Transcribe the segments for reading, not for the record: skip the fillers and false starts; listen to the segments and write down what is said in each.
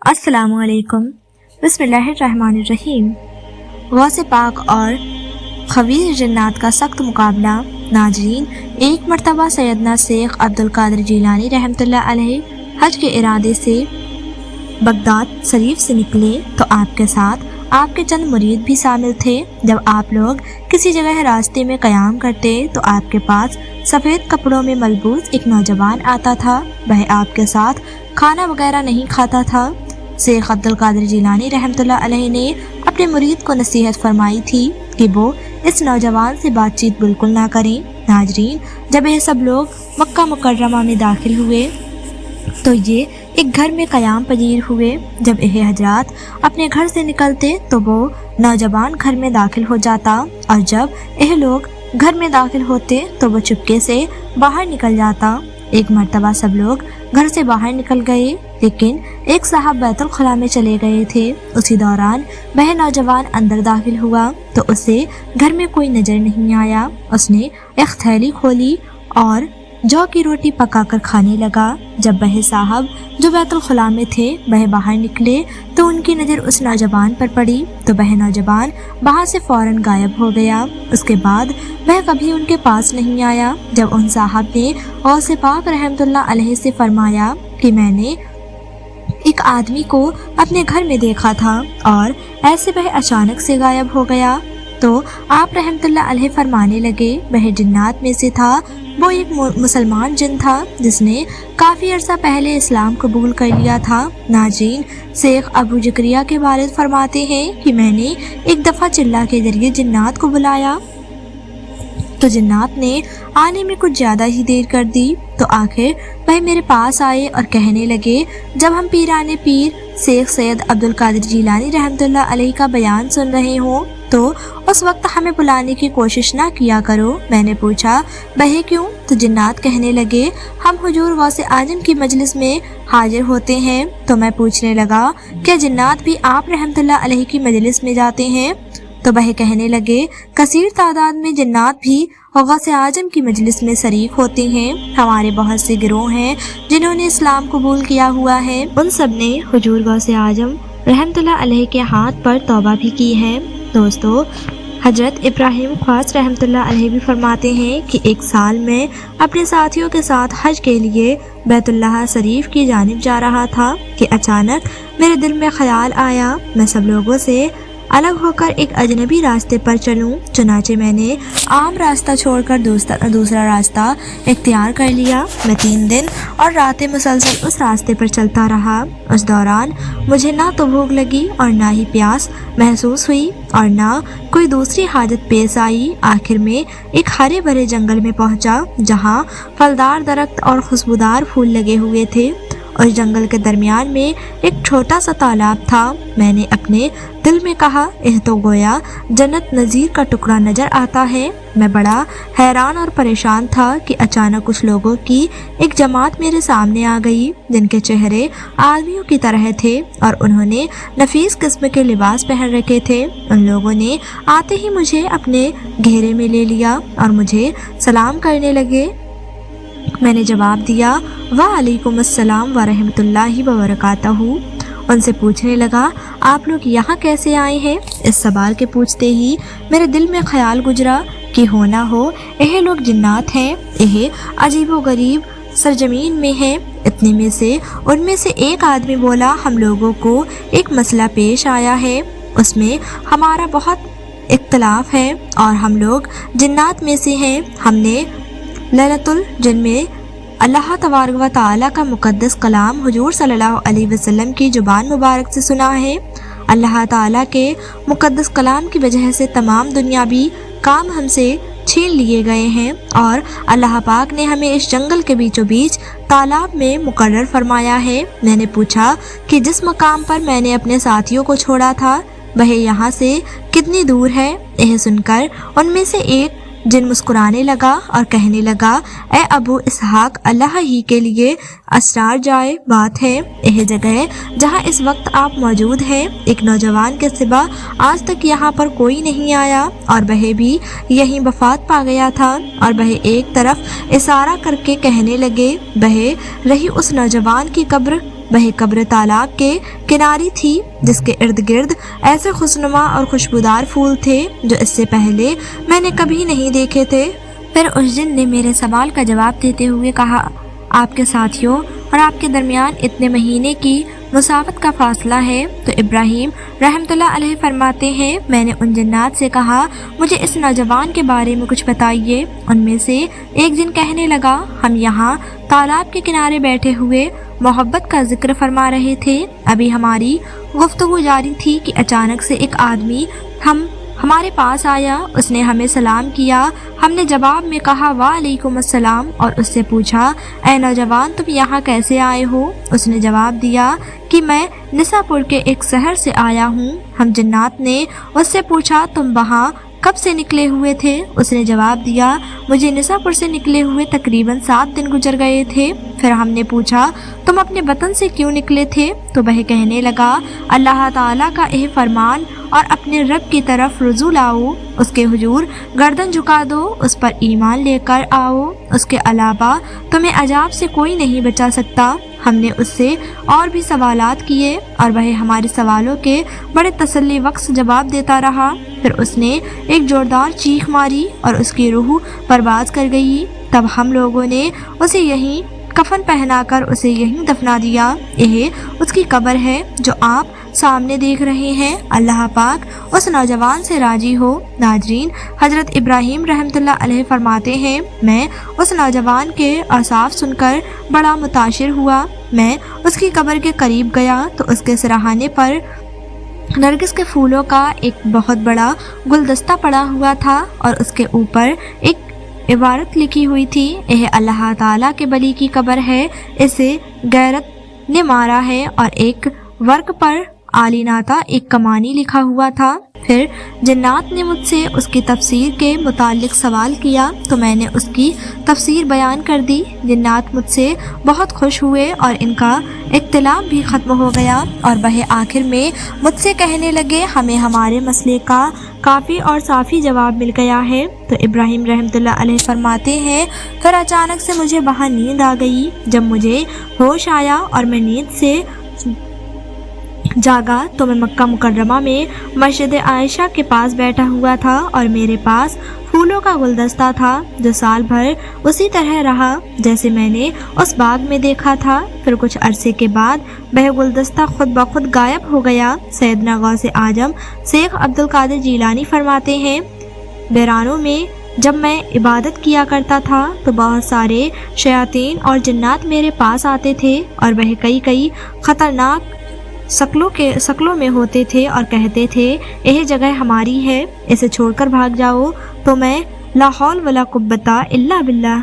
अस्सलाम वालेकुम। बिस्मिल्लाहिर्रहमानिर्रहीम। गौसे पाक और खबीर जन्नात का सख्त मुकाबला। नाजरीन, एक मरतबा सैयदना शेख अब्दुल कादिर जीलानी रहमतुल्लाह अलैह हज के इरादे से बगदाद शरीफ से निकले तो आपके साथ आपके चंद मुरीद भी शामिल थे। जब आप लोग किसी जगह रास्ते में क़याम करते तो आपके पास सफ़ेद कपड़ों में मलबूस एक नौजवान आता था। वह आपके साथ खाना वगैरह नहीं खाता था। शेख अब्दुल कादिर जीलानी रहमतुल्लाह अलैह ने अपने मुरीद को नसीहत फरमाई थी कि वो इस नौजवान से बातचीत बिल्कुल ना करें। नाजरीन, जब यह सब लोग मक्का मुकर्रमा में दाखिल हुए तो ये एक घर में क़याम पजीर हुए। जब यह हजरात अपने घर से निकलते तो वो नौजवान घर में दाखिल हो जाता और जब यह लोग घर में दाखिल होते तो वो चुपके से बाहर निकल जाता। एक मरतबा सब लोग घर से बाहर निकल गए, लेकिन एक साहब बैतुल खला में चले गए थे। उसी दौरान वह नौजवान अंदर दाखिल हुआ तो उसे घर में कोई नज़र नहीं आया। उसने एक थैली खोली और जौ की रोटी पकाकर खाने लगा। जब वह साहब जो बैतुल खला में थे वह बाहर निकले तो उनकी नज़र उस नौजवान पर पड़ी तो वह नौजवान वहाँ से फ़ौरन गायब हो गया। उसके बाद वह कभी उनके पास नहीं आया। जब उन साहब ने गौसे पाक रहमतुल्लाह अलैह से फरमाया कि मैंने एक आदमी को अपने घर में देखा था और ऐसे वह अचानक से गायब हो गया, तो आप रहमतुल्लाह अलैह फरमाने लगे वह जिन्नात में से था। वो एक मुसलमान जिन था जिसने काफ़ी अरसा पहले इस्लाम कबूल कर लिया था। नाजीन, शेख अबू ज़करिया के वालिद फरमाते हैं कि मैंने एक दफ़ा चिल्ला के ज़रिए जिन्नात को बुलाया तो जिन्नात ने आने में कुछ ज़्यादा ही देर कर दी। तो आखिर वह मेरे पास आए और कहने लगे, जब हम पीराने पीर शेख सैयद अब्दुल कादिर जीलानी रहमतुल्लाह अलैह का बयान सुन रहे हों तो उस वक्त हमें बुलाने की कोशिश ना किया करो। मैंने पूछा, वह क्यों? तो जिन्नात कहने लगे, हम हुजूर गौसे आजम की मजलिस में हाजिर होते हैं। तो मैं पूछने लगा, क्या जिन्नात भी आप रहमतुल्लाह अलैह की मजलिस में जाते हैं? तो वह कहने लगे, कसीर तादाद में जिन्नात भी गौसे आजम की मजलिस में शरीक होते हैं। हमारे बहुत से गिरोह हैं जिन्होंने इस्लाम कबूल किया हुआ है। उन सब ने हुजूर गौसे आजम रहमतुल्लाह अलैह के हाथ पर तौबा भी की है। दोस्तों, हजरत इब्राहिम ख्वास रहमतुल्लाह अलैह भी फरमाते हैं कि एक साल में अपने साथियों के साथ हज के लिए बैतुल्लाह शरीफ की जानिब जा रहा था कि अचानक मेरे दिल में ख्याल आया मैं सब लोगों से अलग होकर एक अजनबी रास्ते पर चलूं। चुनाचे मैंने आम रास्ता छोड़कर दूसरा रास्ता इख्तियार कर लिया। मैं 3 दिन और रातें मुसलसल उस रास्ते पर चलता रहा। उस दौरान मुझे ना तो भूख लगी और ना ही प्यास महसूस हुई और ना कोई दूसरी हाजत पेश आई। आखिर में एक हरे भरे जंगल में पहुंचा जहां फलदार दरख्त और खुशबूदार फूल लगे हुए थे। उस जंगल के दरमियान में एक छोटा सा तालाब था। मैंने अपने दिल में कहा, यह तो गोया जन्नत नज़ीर का टुकड़ा नज़र आता है। मैं बड़ा हैरान और परेशान था कि अचानक कुछ लोगों की एक जमात मेरे सामने आ गई जिनके चेहरे आदमियों की तरह थे और उन्होंने नफीस किस्म के लिबास पहन रखे थे। उन लोगों ने आते ही मुझे अपने घेरे में ले लिया और मुझे सलाम करने लगे। मैंने जवाब दिया, वालेकुम अस्सलाम व रहमतुल्लाहि व बरकातहू। उनसे पूछने लगा, आप लोग यहाँ कैसे आए हैं? इस सवाल के पूछते ही मेरे दिल में ख्याल गुजरा कि हो ना हो यह लोग जिन्नात हैं, यह अजीबो गरीब सरजमीन में हैं। इतने में से उनमें से एक आदमी बोला, हम लोगों को एक मसला पेश आया है, उसमें हमारा बहुत इख्तलाफ है और हम लोग जिन्नात में से हैं। हमने लैलतुल जिन में अल्लाह तबारक व तआला का मुक़द्दस कलाम हुजूर सल्लल्लाहु अलैहि वसल्लम की ज़ुबान मुबारक से सुना है। अल्लाह ताला के मुक़द्दस कलाम की वजह से तमाम दुनियावी काम हमसे छीन लिए गए हैं और अल्लाह पाक ने हमें इस जंगल के बीचों बीच तालाब में मुकर्रर फरमाया है। मैंने पूछा कि जिस मकाम पर मैंने अपने साथियों को छोड़ा था वह यहाँ से कितनी दूर है? यह सुनकर उनमें से एक जिन मुस्कुराने लगा और कहने लगा, ए अबू इसहाक, अल्लाह ही के लिए असरार जाए बात है। यह जगह जहाँ इस वक्त आप मौजूद हैं, एक नौजवान के सिवा आज तक यहाँ पर कोई नहीं आया और वह भी यहीं वफात पा गया था। और वह एक तरफ इशारा करके कहने लगे, वह रही उस नौजवान की कब्र वह कब्र तालाब के किनारे थी जिसके इर्द गिर्द ऐसे खुशनुमा और खुशबूदार फूल थे जो इससे पहले मैंने कभी नहीं देखे थे। फिर उस जिन ने मेरे सवाल का जवाब देते हुए कहा, आपके साथियों और आपके दरमियान इतने महीने की मुसाफत का फासला है। तो इब्राहिम रहमतुल्लाह अलैह फरमाते हैं, मैंने उन जन्नात से कहा, मुझे इस नौजवान के बारे में कुछ बताइए। उनमें से एक जिन कहने लगा, हम यहाँ तालाब के किनारे बैठे हुए मोहब्बत का जिक्र फरमा रहे थे। अभी हमारी गुफ्तगू जारी थी कि अचानक से एक आदमी हमारे पास आया। उसने हमें सलाम किया। हमने जवाब में कहा वालेकुम अस्सलाम और उससे पूछा, ऐ नौजवान तुम यहाँ कैसे आए हो? उसने जवाब दिया कि मैं निसापुर के एक शहर से आया हूँ। हम जन्नात ने उससे पूछा, तुम वहाँ कब से निकले हुए थे? उसने जवाब दिया, मुझे निसापुर से निकले हुए तकरीबन 7 दिन गुजर गए थे। फिर हमने पूछा, तुम अपने वतन से क्यों निकले थे? तो वह कहने लगा, अल्लाह ताला का यह फरमान और अपने रब की तरफ रुजू लाओ, उसके हुजूर गर्दन झुका दो, उस पर ईमान लेकर आओ, उसके अलावा तुम्हें अजाब से कोई नहीं बचा सकता। हमने उससे और भी सवालात किए और वह हमारे सवालों के बड़े तसल्ली बख्श जवाब देता रहा। फिर उसने एक जोरदार चीख मारी और उसकी रूह परवाज कर गई। तब हम लोगों ने उसे यहीं कफन पहनाकर उसे यहीं दफना दिया। यह उसकी कब्र है जो आप सामने देख रहे हैं। अल्लाह पाक उस नौजवान से राजी हो। नाजरीन, हजरत इब्राहिम रहमतुल्लाह अलैह फरमाते हैं, मैं उस नौजवान के औसाफ सुनकर बड़ा मुताशिर हुआ। मैं उसकी कब्र के करीब गया तो उसके सिरहाने पर नरगिस के फूलों का एक बहुत बड़ा गुलदस्ता पड़ा हुआ था और उसके ऊपर एक इबारत लिखी हुई थी, यह अल्लाह ताला के बली की कब्र है, इसे गैरत ने मारा है। और एक वर्क पर आलीनाता एक कमानी लिखा हुआ था। फिर जन्नात ने मुझसे उसकी तफसीर के मुतालिक सवाल किया तो मैंने उसकी तफसीर बयान कर दी। जन्नात मुझसे बहुत खुश हुए और इनका इख्तिलाफ भी ख़त्म हो गया और वह आखिर में मुझसे कहने लगे, हमें हमारे मसले का काफ़ी और साफ़ी जवाब मिल गया है। तो इब्राहिम रहमतुल्लाह अलैह फरमाते हैं, फिर अचानक से मुझे वहाँ नींद आ गई। जब मुझे होश आया और मैं नींद से जागा तो मैं मक्का मुकर्रमा में मस्जिद आयशा के पास बैठा हुआ था और मेरे पास फूलों का गुलदस्ता था जो साल भर उसी तरह रहा जैसे मैंने उस बाग में देखा था। फिर कुछ अरसे के बाद वह गुलदस्ता खुद ब खुद गायब हो गया। सैयदना गौसे आजम शेख अब्दुल कादिर जीलानी फरमाते हैं, बैरानों में जब मैं इबादत किया करता था तो बहुत सारे शयातीन और जन्नात मेरे पास आते थे और वह कई ख़तरनाक शक्लों में होते थे और कहते थे, यह जगह हमारी है, इसे छोड़कर भाग जाओ। तो मैं ला हौल वला कुव्वता इल्ला बिल्लाह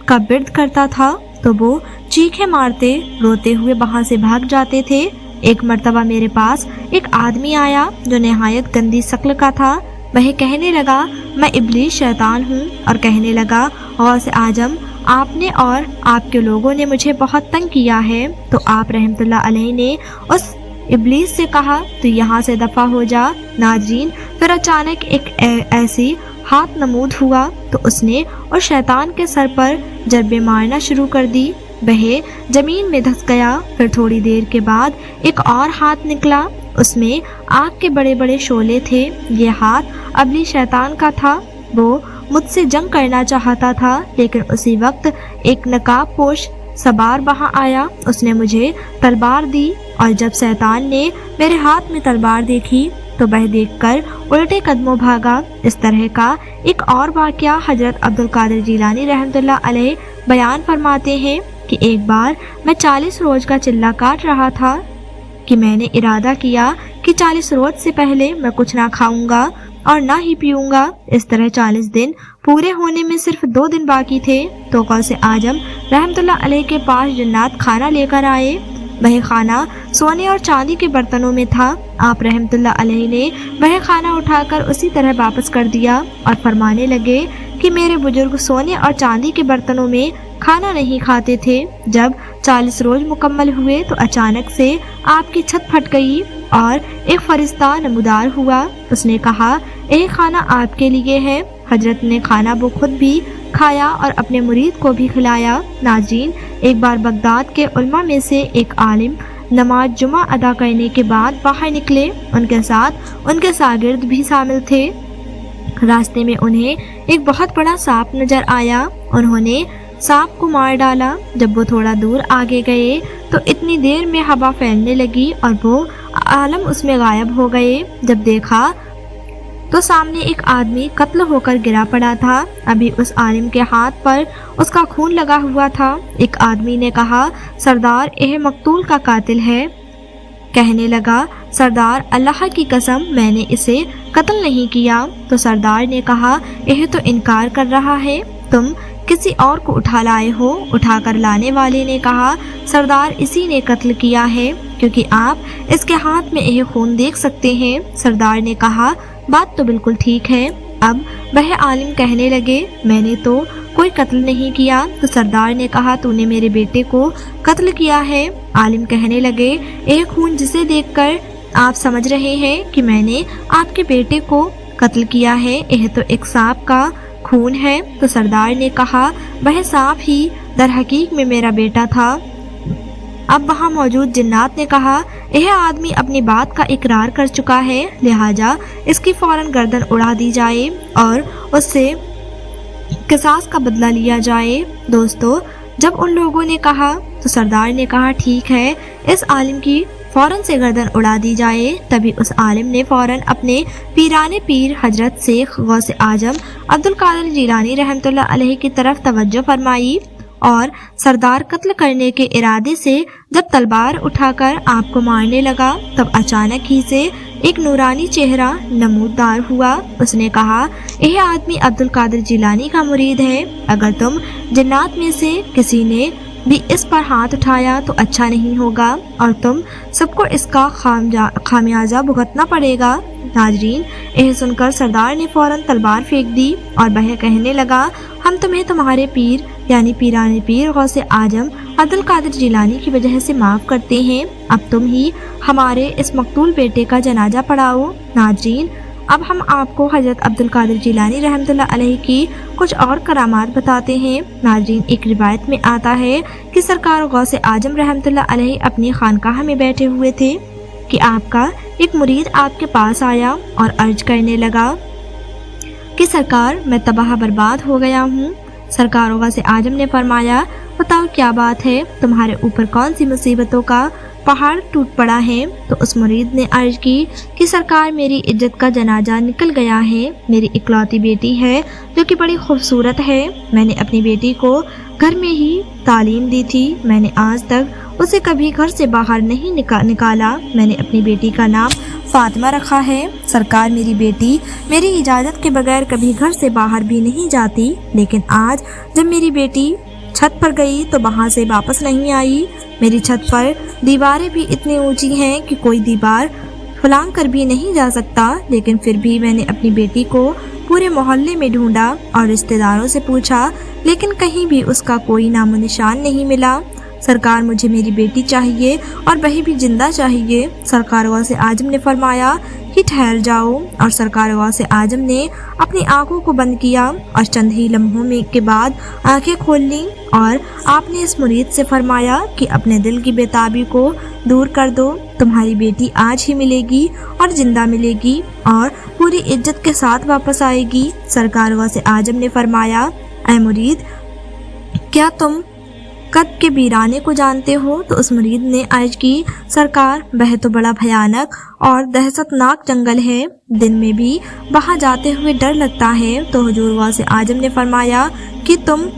का बिर्द करता था तो वो चीखें मारते रोते हुए वहाँ से भाग जाते थे। एक मर्तबा मेरे पास एक आदमी आया जो नहायत गंदी शक्ल का था। वह कहने लगा, मैं इब्लीस शैतान हूँ और कहने लगा, गौसे आजम आपने और आपके लोगों ने मुझे बहुत तंग किया है। तो आप रहमतुल्लाह अलैह ने उस इब्लीस से कहा, तो यहाँ से दफा हो जा। नाजरीन, फिर अचानक एक ऐसी हाथ नमूद हुआ तो उसने उस शैतान के सर पर जरबे मारना शुरू कर दी। वह जमीन में धंस गया। फिर थोड़ी देर के बाद एक और हाथ निकला, उसमें आग के बड़े बड़े शोले थे। ये हाथ अबली शैतान का था। वो मुझसे जंग करना चाहता था, लेकिन उसी वक्त एक नकाब पोश सवार वहाँ आया। उसने मुझे तलवार दी और जब शैतान ने मेरे हाथ में तलवार देखी तो वह देखकर उल्टे कदमों भागा। इस तरह का एक और वाक़या हजरत अब्दुल कादिर जीलानी रहमतुल्लाह अलैह बयान फरमाते हैं कि एक बार मैं 40 रोज़ का चिल्ला काट रहा था कि मैंने इरादा किया कि 40 रोज़ से पहले मैं कुछ ना खाऊंगा और ना ही पीऊंगा। इस तरह 40 दिन पूरे होने में सिर्फ 2 दिन बाकी थे तो गौसे आजम रहमतुल्लाह अलैह के पास जन्नात खाना लेकर आए। वह खाना सोने और चांदी के बर्तनों में था। आप रहमतुल्लाह अलैह ने वह खाना उठाकर उसी तरह वापस कर दिया और फरमाने लगे कि मेरे बुजुर्ग सोने और चांदी के बर्तनों में खाना नहीं खाते थे। जब 40 रोज़ मुकम्मल हुए तो अचानक से आपकी छत फट गई और एक फरिश्ता नमूदार हुआ। उसने कहा, यह खाना आपके लिए है। हजरत ने खाना वो खुद भी खाया और अपने मुरीद को भी खिलाया। नाज़रीन, एक बार बगदाद के उलमा में से एक आलिम नमाज जुमा अदा करने के बाद बाहर निकले। उनके साथ उनके शागिर्द भी शामिल थे। रास्ते में उन्हें एक बहुत बड़ा सांप नजर आया। उन्होंने सांप को मार डाला। जब वो थोड़ा दूर आगे गए तो इतनी देर में हवा फैलने लगी और वो आलम उसमें गायब हो गए। जब देखा तो सामने एक आदमी कत्ल होकर गिरा पड़ा था। अभी उस आलिम के हाथ पर उसका खून लगा हुआ था। एक आदमी ने कहा, सरदार, यह मकतूल का कातिल है। कहने लगा, सरदार, अल्लाह की कसम, मैंने इसे कत्ल नहीं किया। तो सरदार ने कहा, यह तो इनकार कर रहा है, तुम किसी और को उठा लाए हो। उठाकर लाने वाले ने कहा, सरदार, इसी ने कत्ल किया है, क्योंकि आप इसके हाथ में यह खून देख सकते हैं। सरदार ने कहा, बात तो बिल्कुल ठीक है। अब वह आलिम कहने लगे, मैंने तो कोई कत्ल नहीं किया। तो सरदार ने कहा, तूने मेरे बेटे को कत्ल किया है। आलिम कहने लगे, यह खून जिसे देखकर आप समझ रहे हैं कि मैंने आपके बेटे को कत्ल किया है, यह तो एक सांप का खून है। तो सरदार ने कहा, वह सांप ही दर हकीक में मेरा बेटा था। अब वहाँ मौजूद जिन्नात ने कहा, यह आदमी अपनी बात का इकरार कर चुका है, लिहाजा इसकी फौरन गर्दन उड़ा दी जाए और उससे किसास का बदला लिया जाए। दोस्तों, जब उन लोगों ने कहा तो सरदार ने कहा, ठीक है, इस आलिम की फौरन से गर्दन उड़ा दी जाए। तभी उस आलिम ने फौरन अपने पीराने पीर हजरत शेख गौसे आजम अब्दुल कादिर जिलानी रहमतुल्लाह अलैह की तरफ तवज्जो फरमाई और सरदार कत्ल करने के इरादे से जब तलवार उठाकर आपको मारने लगा, तब अचानक ही से एक नूरानी चेहरा नमूदार हुआ। उसने कहा, यह आदमी अब्दुल कादिर जिलानी का मुरीद है। अगर तुम जिन्नात में से किसी ने भी इस पर हाथ उठाया तो अच्छा नहीं होगा और तुम सबको इसका खामियाजा भुगतना पड़ेगा। नाजरीन, यह सुनकर सरदार ने फौरन तलवार फेंक दी और वह कहने लगा, हम तुम्हें तुम्हारे पीर यानी पीराने पीर गौसे आजम अब्दुल कादिर जिलानी की वजह से माफ़ करते हैं। अब तुम ही हमारे इस मकतूल बेटे का जनाजा पढ़ाओ। नाजरीन, अब हम आपको हजरत अब्दुल कादिर जिलानी रहमतुल्लाह अलैह की कुछ और करामात बताते हैं। नाजरीन, एक रिवायत में आता है कि सरकार गौसे आजम रहमतुल्लाह अलैह अपनी खानकाह में बैठे हुए थे कि आपका एक मुरीद आपके पास आया और अर्ज करने लगा कि सरकार, मैं तबाह बर्बाद हो गया हूँ। सरकार गौसे आजम ने फरमाया, बताओ क्या बात है, तुम्हारे ऊपर कौन सी मुसीबतों का पहाड़ टूट पड़ा है। तो उस मुरीद ने अर्ज की कि सरकार, मेरी इज्जत का जनाजा निकल गया है। मेरी इकलौती बेटी है जो कि बड़ी खूबसूरत है। मैंने अपनी बेटी को घर में ही तालीम दी थी। मैंने आज तक उसे कभी घर से बाहर नहीं निकाला। मैंने अपनी बेटी का नाम फातिमा रखा है। सरकार, मेरी बेटी मेरी इजाज़त के बगैर कभी घर से बाहर भी नहीं जाती, लेकिन आज जब मेरी बेटी छत पर गई तो वहाँ से वापस नहीं आई। मेरी छत पर दीवारें भी इतनी ऊंची हैं कि कोई दीवार फलांग कर भी नहीं जा सकता, लेकिन फिर भी मैंने अपनी बेटी को पूरे मोहल्ले में ढूंढा और रिश्तेदारों से पूछा, लेकिन कहीं भी उसका कोई नामो निशान नहीं मिला। सरकार, मुझे मेरी बेटी चाहिए और वही भी जिंदा चाहिए। सरकार गौसे आजम ने फरमाया कि ठहर जाओ, और सरकार गौसे आजम ने अपनी आंखों को बंद किया और चंद ही लम्हों में के बाद आंखें खोल लीं और आपने इस मुरीद से फरमाया कि अपने दिल की बेताबी को दूर कर दो। तुम्हारी बेटी आज ही मिलेगी और जिंदा मिलेगी और पूरी इज्जत के साथ वापस आएगी। सरकार गौसे आजम ने फरमाया, ऐ मुरीद, क्या तुम कद के वीराने को जानते हो? तो उस मुरीद ने अर्ज की, सरकार, वह तो बड़ा भयानक और दहशतनाक जंगल है। दिन में भी वहाँ जाते हुए डर लगता है। तो हुजूर गौसे आजम ने फरमाया कि तुम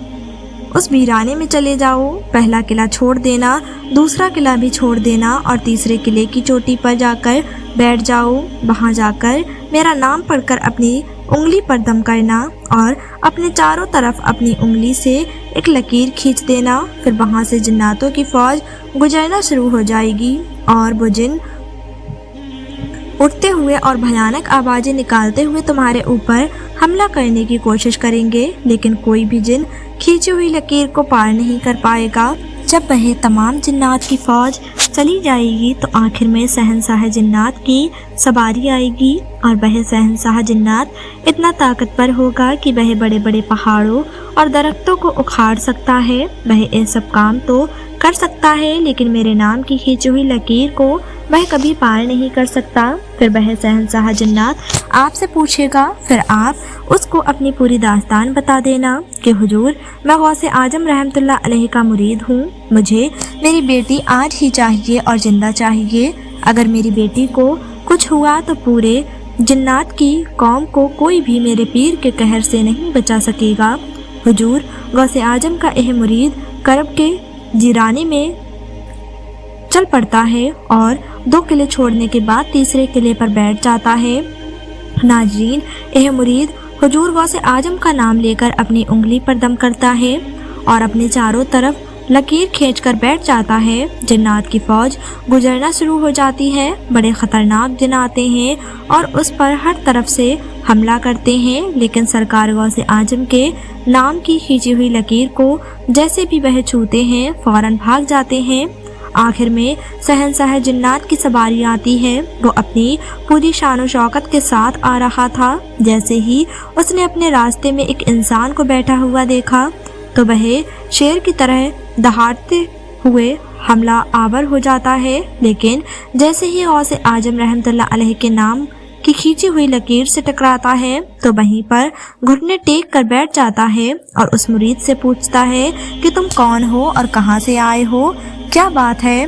उस वीराने में चले जाओ। पहला किला छोड़ देना, दूसरा किला भी छोड़ देना और तीसरे किले की चोटी पर जाकर बैठ जाओ। वहाँ जाकर मेरा नाम पढ़कर अपनी उंगली पर दम करना और अपने चारों तरफ अपनी उंगली से एक लकीर खींच देना। फिर वहाँ से जिन्नातों की फौज गुजरना शुरू हो जाएगी और वो जिन उठते हुए और भयानक आवाज़ें निकालते हुए तुम्हारे ऊपर हमला करने की कोशिश करेंगे, लेकिन कोई भी जिन खींची हुई लकीर को पार नहीं कर पाएगा। जब वह तमाम जिन्नात की फौज चली जाएगी तो आखिर में शहंशाह जिन्नात की सवारी आएगी और वह शहंशाह जिन्नात इतना ताकतवर होगा कि वह बड़े बड़े पहाड़ों और दरख्तों को उखाड़ सकता है। वह ये सब काम तो کر سکتا ہے، لیکن میرے نام کی کھینچی ہوئی لکیر کو وہ کبھی پار نہیں کر سکتا۔ پھر وہ شہنشاہ جنات آپ سے پوچھے گا، پھر آپ اس کو اپنی پوری داستان بتا دینا کہ حضور میں غوث اعظم رحمۃ اللہ علیہ کا مرید ہوں، مجھے میری بیٹی آج ہی چاہیے اور زندہ چاہیے۔ اگر میری بیٹی کو کچھ ہوا تو پورے جنات کی قوم کو کوئی بھی میرے پیر کے قہر سے نہیں بچا سکے گا۔ حضور غوث اعظم کا یہ مرید کرب کے جیرانی میں چل پڑتا ہے اور 2 قلعے چھوڑنے کے بعد تیسرے قلعے پر بیٹھ جاتا ہے۔ ناظرین، یہ مرید حضور غوث اعظم کا نام لے کر اپنی انگلی پر دم کرتا ہے اور اپنے چاروں طرف لکیر کھینچ کر بیٹھ جاتا ہے۔ جنات کی فوج گزرنا شروع ہو جاتی ہے۔ بڑے خطرناک جن آتے ہیں اور اس پر ہر طرف سے حملہ کرتے ہیں، لیکن سرکار غوث اعظم کے نام کی کھینچی ہوئی لکیر کو جیسے بھی وہ چھوتے ہیں فوراً بھاگ جاتے ہیں۔ آخر میں شہنشاہ جنات کی سواری آتی ہے۔ وہ اپنی پوری شان و شوکت کے ساتھ آ رہا تھا۔ جیسے ہی اس نے اپنے راستے میں ایک انسان کو بیٹھا ہوا دیکھا تو وہ شیر کی طرح دہاڑتے ہوئے حملہ آور ہو جاتا ہے، لیکن جیسے ہی غوث اعظم رحمۃ اللہ علیہ کے نام کی کھینچی ہوئی لکیر سے ٹکراتا ہے تو وہیں پر گھٹنے ٹیک کر بیٹھ جاتا ہے اور اس مرید سے پوچھتا ہے کہ تم کون ہو اور کہاں سے آئے ہو، کیا بات ہے؟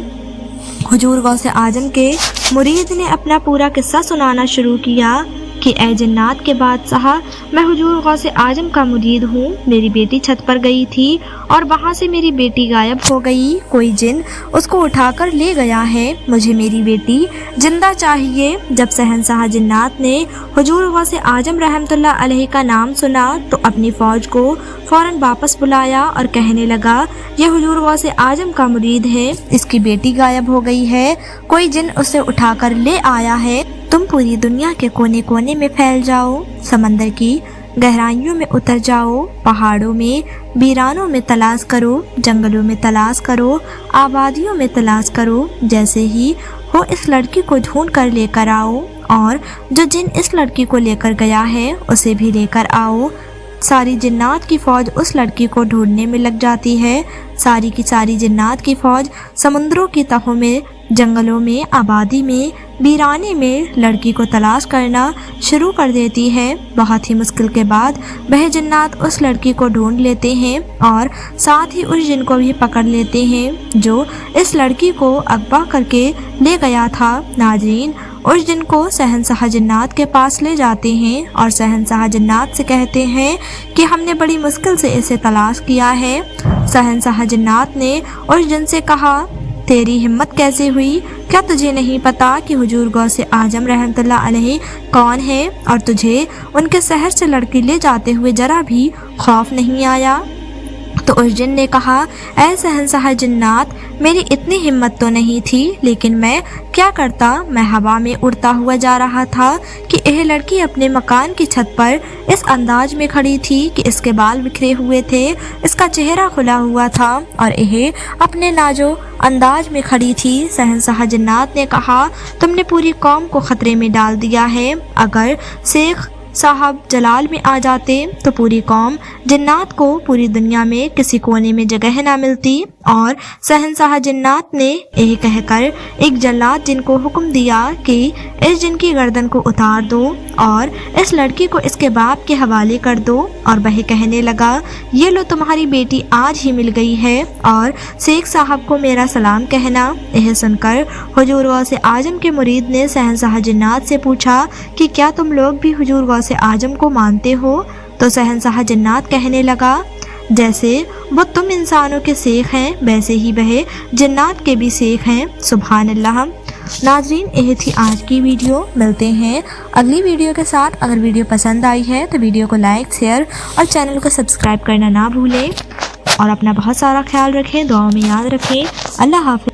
حضور غوث اعظم کے مرید نے اپنا پورا قصہ سنانا شروع کیا کہ اے جنات کے بادشاہ، میں حضور غوث اعظم کا مرید ہوں۔ میری بیٹی چھت پر گئی تھی اور وہاں سے میری بیٹی غائب ہو گئی، کوئی جن اس کو اٹھا کر لے گیا ہے، مجھے میری بیٹی زندہ چاہیے۔ جب شہنشاہ جنات نے حضور غوث اعظم رحمۃ اللہ علیہ کا نام سنا تو اپنی فوج کو فوراً واپس بلایا اور کہنے لگا، یہ حضور غوث اعظم کا مرید ہے، اس کی بیٹی غائب ہو گئی ہے، کوئی جن اسے اٹھا کر لے آیا ہے، تم پوری دنیا کے کونے کونے میں پھیل جاؤ، سمندر کی گہرائیوں میں اتر جاؤ، پہاڑوں میں ویرانوں میں تلاش کرو، جنگلوں میں تلاش کرو، آبادیوں میں تلاش کرو، جیسے ہی ہو اس لڑکی کو ڈھونڈ کر لے کر آؤ، اور جو جن اس لڑکی کو لے کر گیا ہے اسے بھی لے کر آؤ۔ ساری جنات کی فوج اس لڑکی کو ڈھونڈنے میں لگ جاتی ہے۔ ساری کی ساری جنات کی فوج سمندروں کی تہوں میں، جنگلوں میں، آبادی میں، ویرانے میں لڑکی کو تلاش کرنا شروع کر دیتی ہے۔ بہت ہی مشکل کے بعد وہ جنات اس لڑکی کو ڈھونڈ لیتے ہیں اور ساتھ ہی اس جن کو بھی پکڑ لیتے ہیں جو اس لڑکی کو اغوا کر کے لے گیا تھا۔ ناظرین، اس جن کو شہنشاہ جنات کے پاس لے جاتے ہیں اور شہنشاہ جنات سے کہتے ہیں کہ ہم نے بڑی مشکل سے اسے تلاش کیا ہے۔ شہنشاہ جنات نے اس جن سے کہا، تیری ہمت کیسے ہوئی؟ کیا تجھے نہیں پتا کہ حضور غوث اعظم رحمۃ اللہ علیہ کون ہے اور تجھے ان کے شہر سے لڑکی لے جاتے ہوئے ذرا بھی خوف نہیں آیا؟ تو اس جن نے کہا، اے شہنشاہ جنات، میری اتنی ہمت تو نہیں تھی، لیکن میں کیا کرتا، میں ہوا میں اڑتا ہوا جا رہا تھا کہ یہ لڑکی اپنے مکان کی چھت پر اس انداز میں کھڑی تھی کہ اس کے بال بکھرے ہوئے تھے، اس کا چہرہ کھلا ہوا تھا اور یہ اپنے نازو انداز میں کھڑی تھی۔ شہنشاہ جنات نے کہا، تم نے پوری قوم کو خطرے میں ڈال دیا ہے، اگر شیخ صاحب جلال میں آ جاتے تو پوری قوم جنات کو پوری دنیا میں کسی کونے میں جگہ نہ ملتی۔ اور شہنشاہ جنات نے یہ کہہ کر ایک جلاد جن کو حکم دیا کہ اس جن کی گردن کو اتار دو اور اس لڑکی کو اس کے باپ کے حوالے کر دو، اور وہ کہنے لگا، یہ لو تمہاری بیٹی آج ہی مل گئی ہے اور شیخ صاحب کو میرا سلام کہنا۔ یہ سن کر حضور غوث اعظم کے مرید نے شہنشاہ جنات سے پوچھا کہ کیا تم لوگ بھی حضور غوث اعظم کو مانتے ہو؟ تو شہنشاہ جنات کہنے لگا، جیسے وہ تم انسانوں کے شیخ ہیں ویسے ہی وہ جنات کے بھی شیخ ہیں۔ سبحان اللہ۔ ناظرین، یہ تھی آج کی ویڈیو، ملتے ہیں اگلی ویڈیو کے ساتھ۔ اگر ویڈیو پسند آئی ہے تو ویڈیو کو لائک، شیئر اور چینل کو سبسکرائب کرنا نہ بھولیں، اور اپنا بہت سارا خیال رکھیں، دعاؤں میں یاد رکھیں۔ اللہ حافظ۔